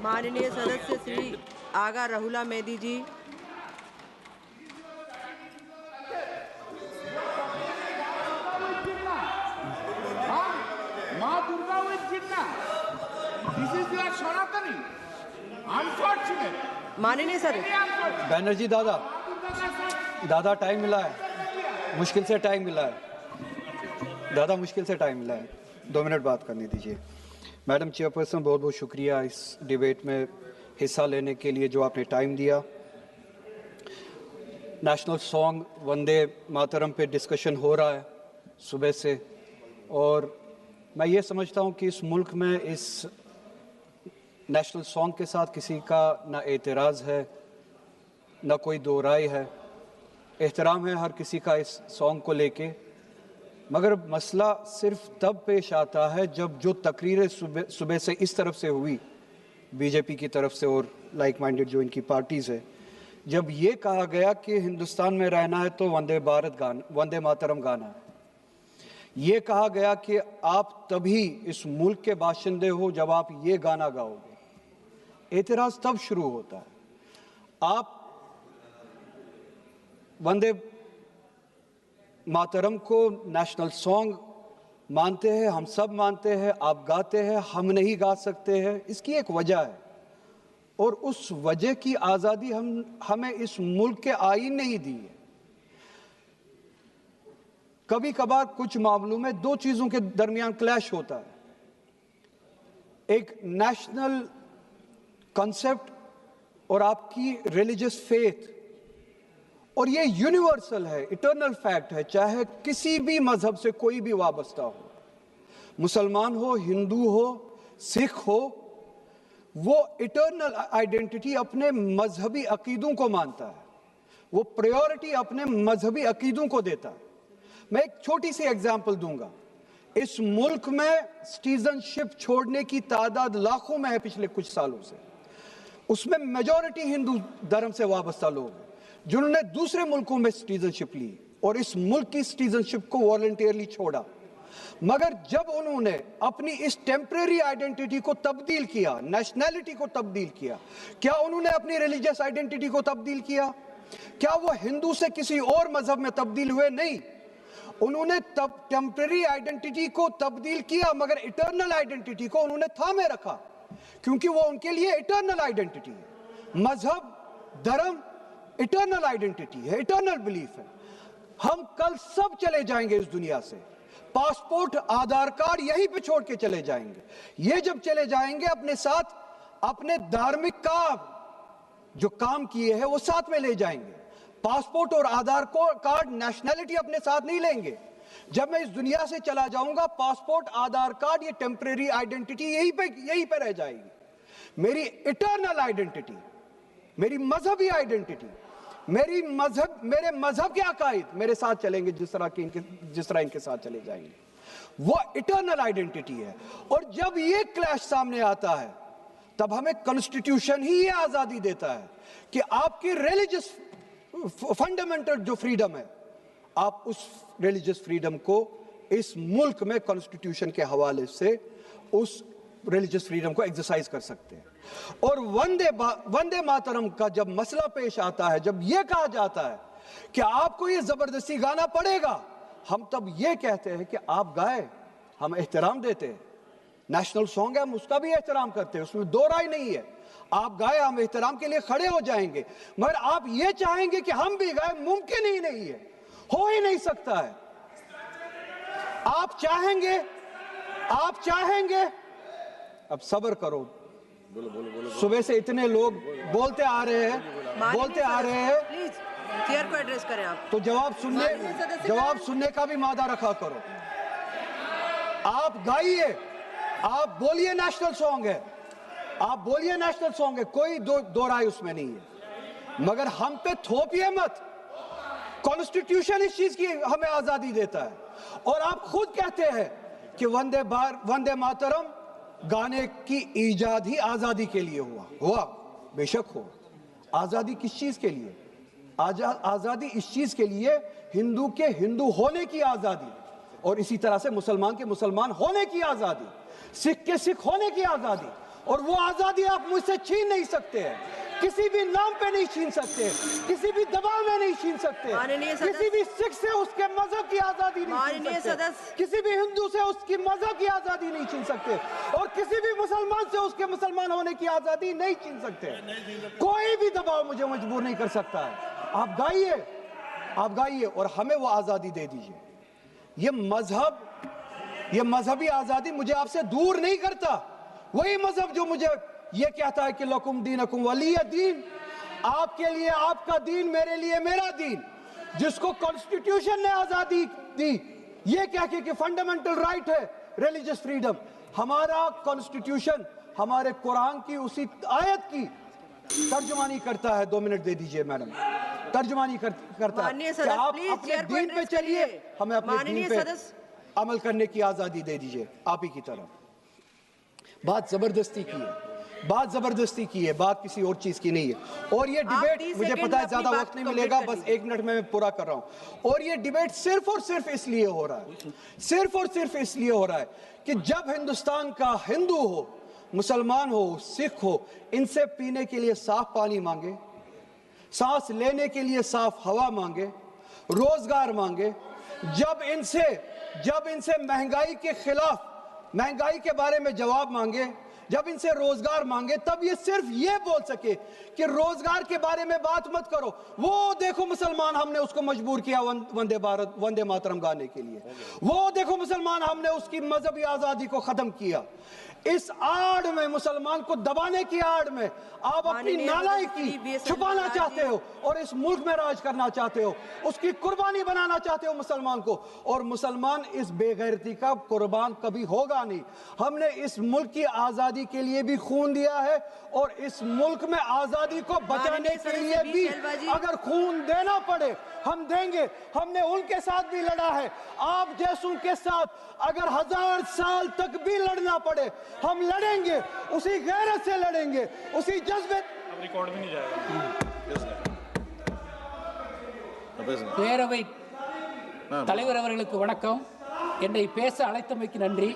माननीय सदस्य श्री आगा रहुला मेदी जी। Ma Durga will Jinnah. This is your Sanatani. Unfortunate. माननीय सदस्य बैनर्जी दादा टाइम मिला है, मुश्किल से टाइम मिला है दादा, मुश्किल से टाइम मिला है, 2 मिनट बात करने दीजिए। मैडम चेयरपर्सन, बहुत बहुत शुक्रिया इस डिबेट में हिस्सा लेने के लिए जो आपने टाइम दिया। नेशनल सॉन्ग वंदे मातरम पे डिस्कशन हो रहा है सुबह से, और मैं ये समझता हूँ कि इस मुल्क में इस नेशनल सॉन्ग के साथ किसी का ना एतराज़ है, ना कोई दो राय है। एहतराम है हर किसी का इस सॉन्ग को लेके, मगर मसला सिर्फ तब पेश आता है जब जो तकरीरें सुबह से इस तरफ से हुई, बीजेपी की तरफ से और लाइक माइंडेड जो इनकी पार्टीज़ है, जब ये कहा गया कि हिंदुस्तान में रहना है तो वंदे मातरम गाना है। ये कहा गया कि आप तभी इस मुल्क के बाशिंदे हो जब आप ये गाना गाओगे। एतराज़ तब शुरू होता है। आप वंदे मातरम को नेशनल सॉन्ग मानते हैं, हम सब मानते हैं, आप गाते हैं, हम नहीं गा सकते हैं। इसकी एक वजह है, और उस वजह की आज़ादी हमें इस मुल्क के आईन ने ही दी है। कभी कभार कुछ मामलों में दो चीज़ों के दरमियान क्लैश होता है, एक नेशनल कॉन्सेप्ट और आपकी रिलीजियस फेथ, और ये यूनिवर्सल है, इटर्नल फैक्ट है, चाहे किसी भी मजहब से कोई भी वाबस्ता हो, मुसलमान हो, हिंदू हो, सिख हो, वो इटर्नल आइडेंटिटी अपने मजहबी अकीदों को मानता है, वो प्रायोरिटी अपने मजहबी अकीदों को देता है। मैं एक छोटी सी एग्जांपल दूंगा। इस मुल्क में सिटीजनशिप छोड़ने की तादाद लाखों में है पिछले कुछ सालों से, उसमें मेजॉरिटी हिंदू धर्म से वाबस्ता लोग हैं जिन्होंने दूसरे मुल्कों में सिटीजनशिप ली और इस मुल्क की सिटीजनशिप को वॉलंटियरली छोड़ा। मगर जब उन्होंने अपनी इस टेम्परेरी आइडेंटिटी को तब्दील किया, नेशनैलिटी को तब्दील किया, क्या उन्होंने अपनी रिलीजियस आइडेंटिटी को तब्दील किया? क्या वो हिंदू से किसी और मजहब में तब्दील हुए? नहीं, उन्होंने तब टेम्परेरी आइडेंटिटी को तब्दील किया, मगर इटर्नल आइडेंटिटी को उन्होंने थामे रखा, क्योंकि वो उनके लिए इटर्नल आइडेंटिटी है। मजहब, धर्म इटर्नल आइडेंटिटी है, इटर्नल बिलीफ है। हम कल सब चले जाएंगे इस दुनिया से, पासपोर्ट, आधार कार्ड यहीं पे छोड़ के चले जाएंगे। ये जब चले जाएंगे अपने साथ अपने धार्मिक का जो काम किए हैं वो साथ में ले जाएंगे। पासपोर्ट और आधार कार्ड, नेशनैलिटी अपने साथ नहीं लेंगे। जब मैं इस दुनिया से चला जाऊंगा, पासपोर्ट, आधार कार्ड, ये टेम्परेरी आइडेंटिटी यहीं पे रह जाएगी। मेरी इटर्नल आइडेंटिटी, मेरी मजहबी आइडेंटिटी, मेरे मजहब के अकायद मेरे साथ चलेंगे, जिस तरह इनके साथ चले जाएंगे, वो इटर्नल आइडेंटिटी है। और जब ये क्लैश सामने आता है, तब हमें कॉन्स्टिट्यूशन ही ये आजादी देता है कि आपकी रिलीजियस फंडामेंटल जो फ्रीडम है, आप उस रिलीजियस फ्रीडम को इस मुल्क में कॉन्स्टिट्यूशन के हवाले से उस रिलीजियस फ्रीडम को एक्सरसाइज कर सकते हैं। और वंदे मातरम का जब मसला पेश आता है, जब यह कहा जाता है कि आपको ये जबरदस्ती गाना पड़ेगा, हम तब ये कहते हैं कि आप गाए, हम एहतराम देते हैं। नेशनल सॉन्ग है, हम उसका भी एहतराम करते हैं, उसमें दो राय नहीं है। आप गाए, हम एहतराम के लिए खड़े हो जाएंगे, मगर आप ये चाहेंगे कि हम भी गाए, मुमकिन ही नहीं है, हो ही नहीं सकता है। आप चाहेंगे, अब सब्र करो। बोलो। सुबह से इतने लोग बोलते आ रहे हैं। प्लीज चेयर को एड्रेस करें आप। तो जवाब सुनने का भी मादा रखा करो। आप गाइए, आप बोलिए नेशनल सॉन्ग है, आप बोलिए नेशनल सॉन्ग है, कोई दो राय उसमें नहीं है, मगर हम पे थोपिए मत। कॉन्स्टिट्यूशन इस चीज की हमें आजादी देता है। और आप खुद कहते हैं कि वंदे मातरम गाने की ईजाद ही आजादी के लिए हुआ, बेशक हो। आजादी किस चीज के लिए? आजादी इस चीज के लिए, हिंदू के हिंदू होने की आजादी, और इसी तरह से मुसलमान के मुसलमान होने की आजादी, सिख के सिख होने की आजादी, और वो आजादी आप मुझसे छीन नहीं सकते हैं, किसी भी नाम पे नहीं छीन सकते, किसी भी दबाव में नहीं छीन सकते, किसी भी सिख से उसके मजहब की आजादी नहीं छीन सकते, किसी भी हिंदू से उसकी मजहब की आजादी नहीं छीन सकते, और किसी भी मुसलमान से उसके मुसलमान होने की आजादी नहीं छीन सकते। कोई भी दबाव मुझे मजबूर नहीं कर सकता है। आप गाइए और हमें वो आजादी दे दीजिए। ये मजहबी आजादी मुझे आपसे दूर नहीं करता। वही मजहब जो मुझे ये कहता है कि लकुम दीनकुम वलिय दीन, आपके लिए आपका दीन, मेरे लिए मेरा दीन, जिसको कॉन्स्टिट्यूशन ने आजादी दी, ये कह के कि फंडामेंटल राइट है रिलीजियस फ्रीडम। हमारा कॉन्स्टिट्यूशन हमारे कुरान की उसी आयत की तर्जुमानी करता है। 2 मिनट दे दीजिए मैडम। तर्जुमानी करता है कि आप अपने दीन पे चलिए, हमें अपने दीन पे अमल करने की आजादी दे दीजिए। आप ही की तरफ बात जबरदस्ती की है, बात किसी और चीज की नहीं है। और ये डिबेट, मुझे पता है ज्यादा वक्त नहीं मिलेगा, बस 1 मिनट में मैं पूरा कर रहा हूं। और ये डिबेट सिर्फ और सिर्फ इसलिए हो रहा है कि जब हिंदुस्तान का हिंदू हो, मुसलमान हो, सिख हो, इनसे पीने के लिए साफ पानी मांगे, सांस लेने के लिए साफ हवा मांगे, रोजगार मांगे, जब इनसे महंगाई के खिलाफ, महंगाई के बारे में जवाब मांगे, जब इनसे रोजगार मांगे, तब ये सिर्फ ये बोल सके कि रोजगार के बारे में बात मत करो। वो देखो मुसलमान, हमने उसको मजबूर किया वंदे मातरम गाने के लिए। वो देखो मुसलमान, हमने उसकी मजहबी आजादी को खत्म किया। इस आड़ में, मुसलमान को दबाने की आड़ में आप अपनी नालायकी छुपाना चाहते हो और इस मुल्क में राज करना चाहते हो, उसकी कुर्बानी बनाना चाहते हो मुसलमान को। और मुसलमान इस बेगैरती का कुर्बान कभी होगा नहीं। हमने इस मुल्क की आजादी के लिए भी खून दिया है और इस मुल्क में आजादी को बचाने के लिए भी अगर खून देना पड़े हम देंगे। हमने उनके साथ भी लड़ा है, आप जैसों के साथ अगर 1000 साल तक भी लड़ना पड़े हम लड़ेंगे, उसी गैरत से लड़ेंगे, उसी जज्बे। अब रिकॉर्ड भी नहीं जाएगा। பேரவை தலைவர் அவர்களுக்கு வணக்கம். என்னை பேச அழைத்தமைக்கு நன்றி.